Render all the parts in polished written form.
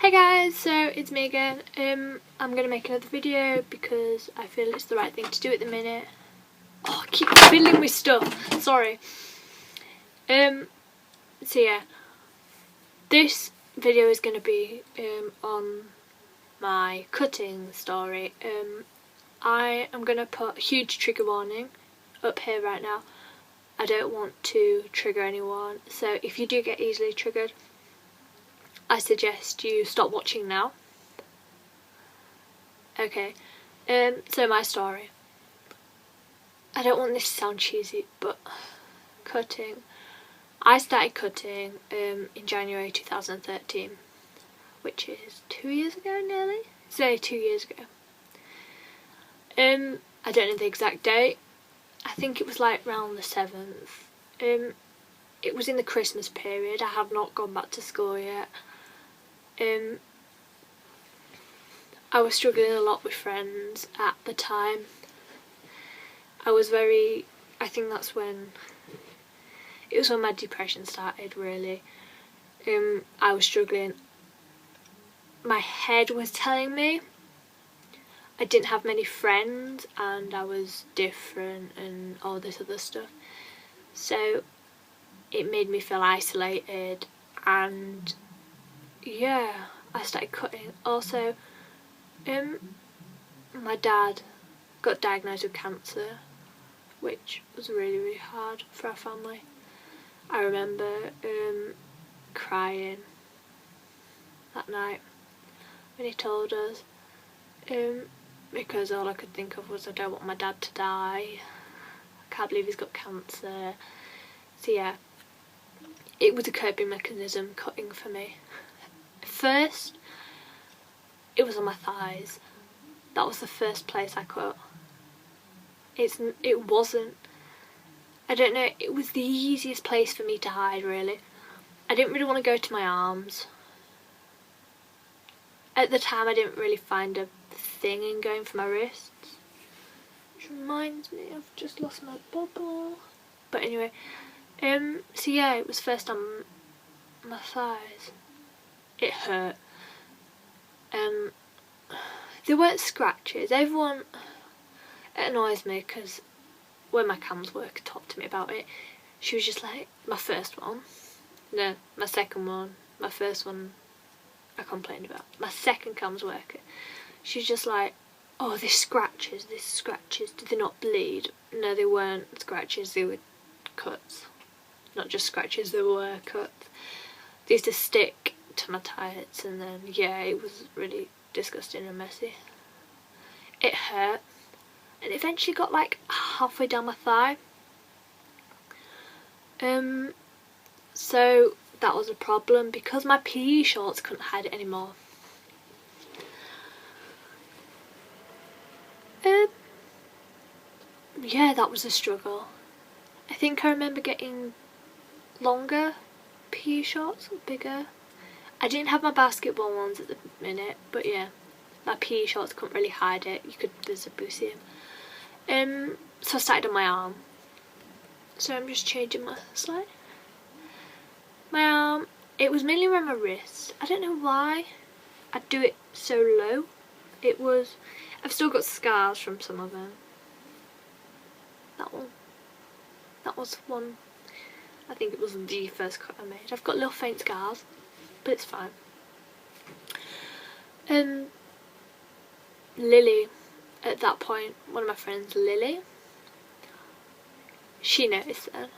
Hey guys, so it's me again. I'm gonna make another video because I feel it's the right thing to do at the minute. Oh, I keep fiddling with stuff. Sorry. So yeah, this video is gonna be on my cutting story. I am gonna put a huge trigger warning up here right now. I don't want to trigger anyone, so if you do get easily triggered, I suggest you stop watching now. Okay, so my story. I don't want this to sound cheesy, but cutting. I started cutting in January 2013, which is 2 years ago nearly. It's nearly 2 years ago. I don't know the exact date. I think it was like around the 7th. It was in the Christmas period. I had not gone back to school yet. I was struggling a lot with friends at the time. I think that's when, it was when my depression started really. I was struggling. My head was telling me I didn't have many friends and I was different and all this other stuff. So it made me feel isolated, and yeah, I started cutting. Also, my dad got diagnosed with cancer, which was really, really hard for our family. I remember crying that night when he told us, because all I could think of was I don't want my dad to die. I can't believe he's got cancer. So yeah, it was a coping mechanism, cutting for me. First, it was on my thighs. That was the first place I cut. It wasn't, I don't know, it was the easiest place for me to hide really. I didn't really want to go to my arms. At the time I didn't really find a thing in going for my wrists. Which reminds me, I've just lost my bubble. But anyway, so yeah, it was first on my thighs. It hurt. There weren't scratches. Everyone, it annoys me because when my cams worker talked to me about it, she was just like, my first one, no, my second one, my first one I complained about, my second cams worker, she's just like, oh, there's scratches, did they not bleed? No, they weren't scratches, they were cuts. Not just scratches, they were cuts. They used to stick to my tights, and then yeah, it was really disgusting and messy. It hurt, and it eventually got like halfway down my thigh. So that was a problem because my PE shorts couldn't hide it anymore. Yeah, that was a struggle. I think I remember getting longer PE shorts, bigger. I didn't have my basketball ones at the minute, but yeah, my PE shorts couldn't really hide it. There's a boosie. So I started on my arm. So I'm just changing my slide. My arm, it was mainly around my wrist. I don't know why I'd do it so low. I've still got scars from some of them. That was one, I think it was the first cut I made. I've got little faint scars, but it's fine. Lily, at that point, one of my friends, Lily, she noticed then.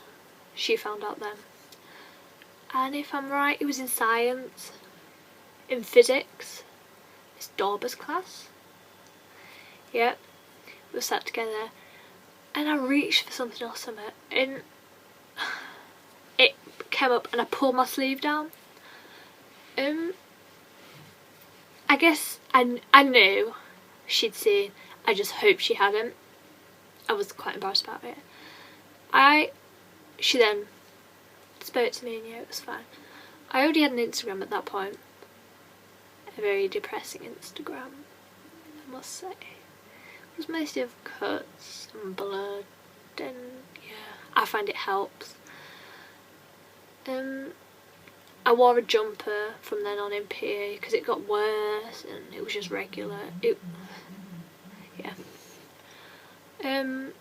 She found out then. And if I'm right, it was in science, in physics, Miss Dorber's class. Yep, we were sat together, and I reached for something or something, and it came up, and I pulled my sleeve down. I guess I knew she'd seen. I just hoped she hadn't. I was quite embarrassed about it. She then spoke to me, and yeah, it was fine. I already had an Instagram at that point. A very depressing Instagram, I must say. It was mostly of cuts and blood, and yeah, I find it helps. I wore a jumper from then on in PE because it got worse and it was just regular. Yeah. And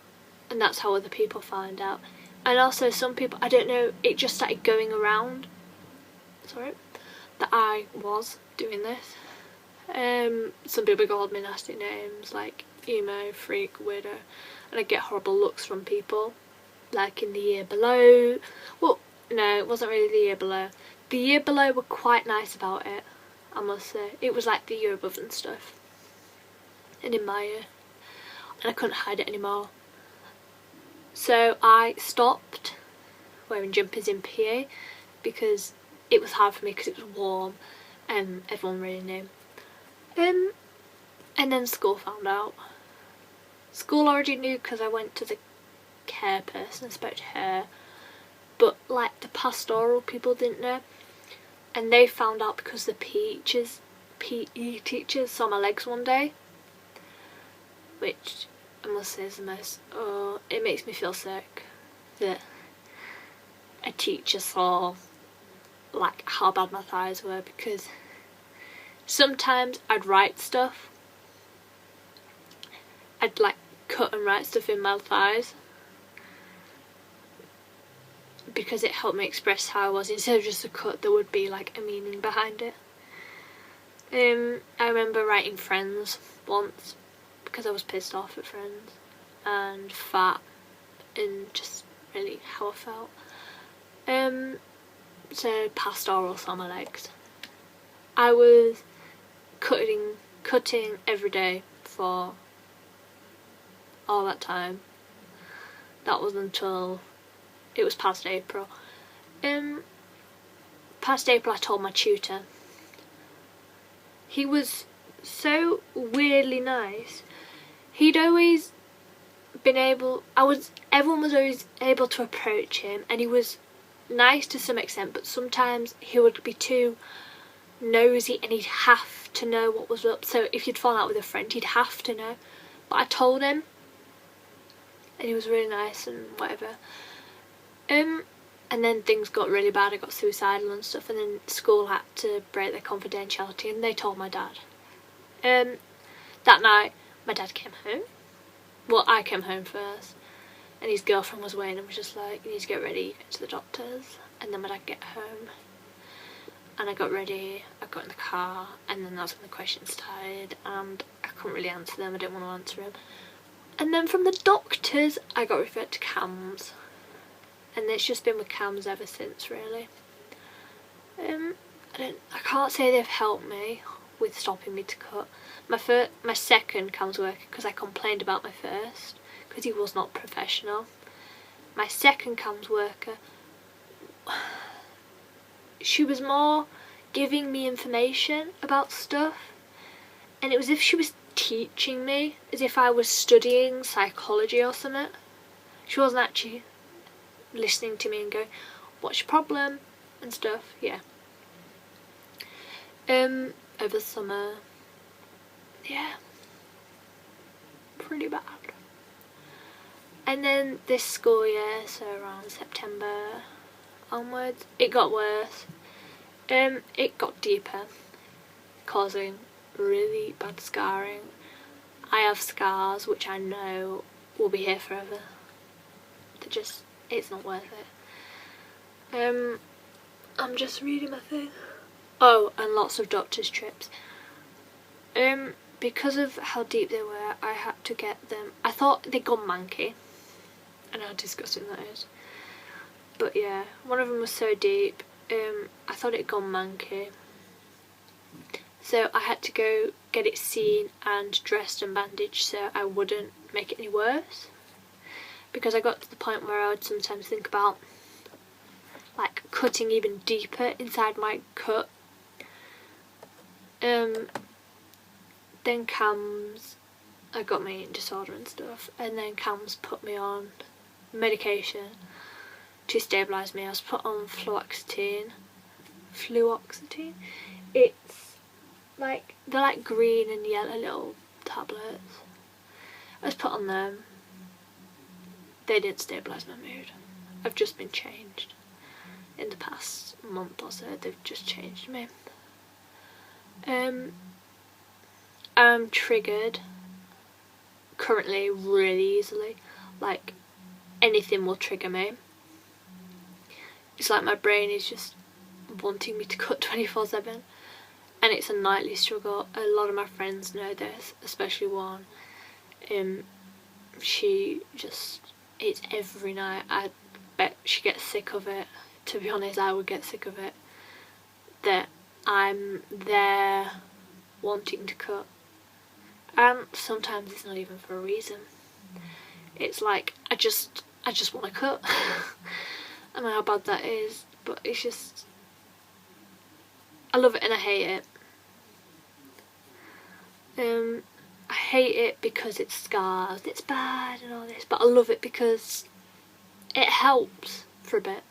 that's how other people find out. And also some people, I don't know, it just started going around, sorry, that I was doing this. Some people called me nasty names like emo, freak, weirdo, and I get horrible looks from people, like in the year below. Well, no, it wasn't really the year below. The year below were quite nice about it, I must say. It was like the year above and stuff, and in my year, and I couldn't hide it anymore. So I stopped wearing jumpers in PA because it was hard for me because it was warm and everyone really knew. And then school found out. School already knew because I went to the care person and spoke to her, but like the pastoral people didn't know, and they found out because the PE teachers saw my legs one day, which I must say is the most, it makes me feel sick that a teacher saw like how bad my thighs were, because sometimes I'd write stuff, I'd like cut and write stuff in my thighs because it helped me express how I was. Instead of just a cut, there would be like a meaning behind it. I remember writing friends once because I was pissed off at friends and fat and just really how I felt. So pastoral saw my legs. I was cutting every day for all that time. That was until it was past April. Past April I told my tutor. He was so weirdly nice. He'd always been able, everyone was always able to approach him, and he was nice to some extent, but sometimes he would be too nosy and he'd have to know what was up. So if you'd fall out with a friend, he'd have to know. But I told him, and he was really nice and whatever. And then things got really bad. I got suicidal and stuff, and then school had to break their confidentiality, and they told my dad. That night my dad came home. Well, I came home first, and his girlfriend was waiting and was just like, you need to get ready, go to the doctors. And then my dad get home, and I got ready, I got in the car, and then that's when the questions started, and I couldn't really answer them, I didn't want to answer them. And then from the doctors I got referred to CAMS, and it's just been with CAMS ever since, really. I can't say they've helped me with stopping me to cut. My second CAMS worker, because I complained about my first, because he was not professional. My second CAMS worker, she was more giving me information about stuff, and it was as if she was teaching me, as if I was studying psychology or something. She wasn't actually listening to me and going, what's your problem and stuff. Yeah. Over the summer, yeah, pretty bad. And then this school year, so around September onwards, it got worse. It got deeper, causing really bad scarring. I have scars which I know will be here forever. It's not worth it. I'm just reading my thing. Oh, and lots of doctor's trips. Because of how deep they were, I had to get them. I thought they'd gone manky. I know how disgusting that is. But yeah, one of them was so deep, I thought it'd gone manky. So I had to go get it seen and dressed and bandaged so I wouldn't make it any worse. Because I got to the point where I would sometimes think about like cutting even deeper inside my cut. Then CAMS, I got my eating disorder and stuff, and then CAMS put me on medication to stabilise me. I was put on fluoxetine. It's like, they're like green and yellow little tablets. I was put on them. They didn't stabilise my mood. I've just been changed. in the past month or so. They've just changed me. I'm triggered currently really easily. Like, anything will trigger me. It's like my brain is just wanting me to cut 24/7, and it's a nightly struggle. A lot of my friends know this, especially one. She just, it's every night. I bet she gets sick of it. To be honest, I would get sick of it. That I'm there wanting to cut, and sometimes it's not even for a reason. It's like I just want to cut. I know how bad that is, but it's just, I love it and I hate it. I hate it because it scars, it's bad and all this, but I love it because it helps for a bit.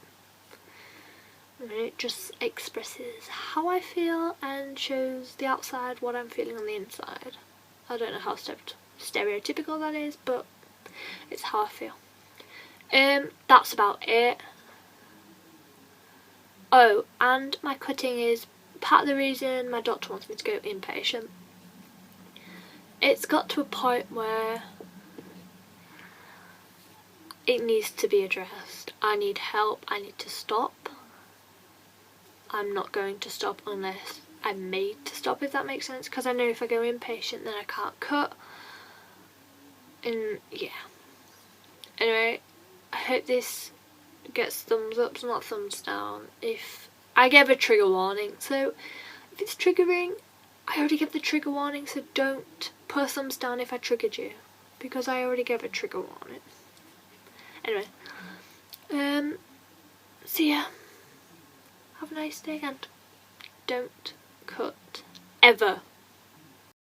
And it just expresses how I feel and shows the outside what I'm feeling on the inside. I don't know how stereotypical that is, but it's how I feel. That's about it. Oh, and my cutting is part of the reason my doctor wants me to go inpatient. It's got to a point where it needs to be addressed. I need help. I need to stop. I'm not going to stop unless I'm made to stop, if that makes sense, because I know if I go inpatient then I can't cut. And yeah. Anyway, I hope this gets thumbs ups, not thumbs down. If I gave a trigger warning, so if it's triggering, I already gave the trigger warning, so don't put a thumbs down if I triggered you, because I already gave a trigger warning. Anyway, see ya. Have a nice day and don't cut ever.